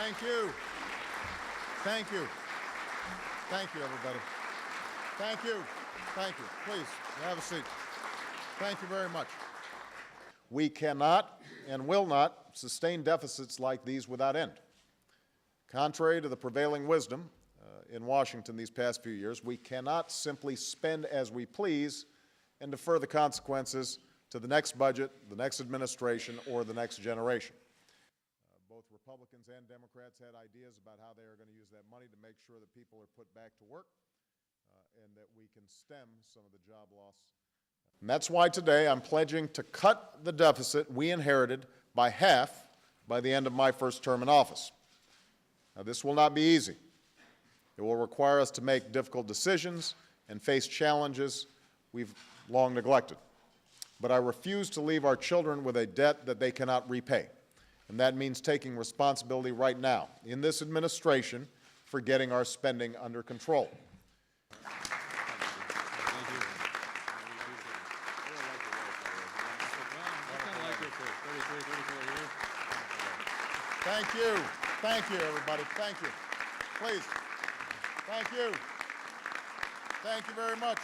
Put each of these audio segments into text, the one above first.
Thank you. Thank you. Thank you, everybody. Thank you. Thank you. Please, have a seat. Thank you very much. We cannot and will not sustain deficits like these without end. Contrary to the prevailing wisdom in Washington these past few years, we cannot simply spend as we please and defer the consequences to the next budget, the next administration, or the next generation. Both Republicans and Democrats had ideas about how they are going to use that money to make sure that people are put back to work and that we can stem some of the job loss. And that's why today I'm pledging to cut the deficit we inherited by half by the end of my first term in office. Now, this will not be easy. It will require us to make difficult decisions and face challenges we've long neglected. But I refuse to leave our children with a debt that they cannot repay. And that means taking responsibility right now, in this administration, for getting our spending under control. Thank you. Thank you, everybody. Thank you. Please. Thank you. Thank you very much.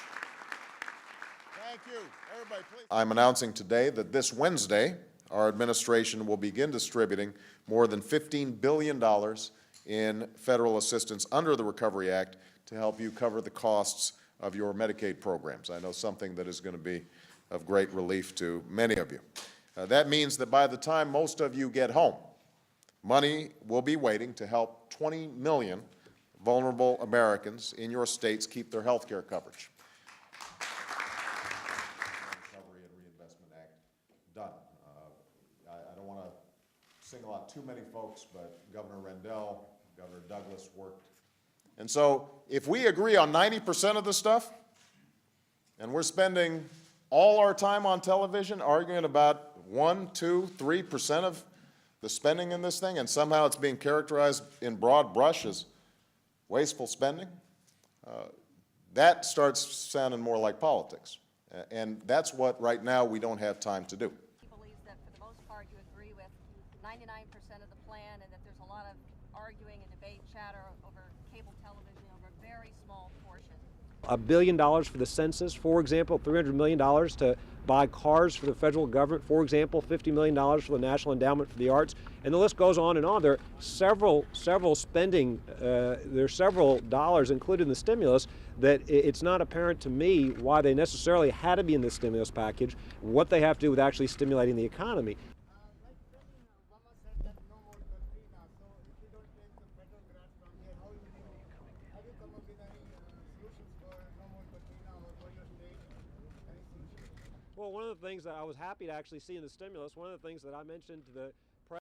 Thank you. Everybody, please. I'm announcing today that this Wednesday, our administration will begin distributing more than $15 billion in federal assistance under the Recovery Act to help you cover the costs of your Medicaid programs. I know something that is going to be of great relief to many of you. That means that by the time most of you get home, money will be waiting to help 20 million vulnerable Americans in your states keep their health care coverage. Recovery and Reinvestment Act done. I don't want to single out too many folks, but Governor Rendell, Governor Douglas worked. And so if we agree on 90% of the stuff, and we're spending all our time on television arguing about 1, 2, 3% of the spending in this thing, and somehow it's being characterized in broad brush as wasteful spending, that starts sounding more like politics. And that's what, right now, we don't have time to do. He believes that, for the most part, you agree with 99% of the plan, and that there's a lot of arguing and debate, chatter over cable television over a very small portion. $1 billion for the census, for example, $300 million to buy cars for the federal government, for example, $50 million for the National Endowment for the Arts, and the list goes on and on. There are several spending, there are several dollars included in the stimulus that it's not apparent to me why they necessarily had to be in the stimulus package, what they have to do with actually stimulating the economy. Well, one of the things that I was happy to actually see in the stimulus, one of the things that I mentioned to the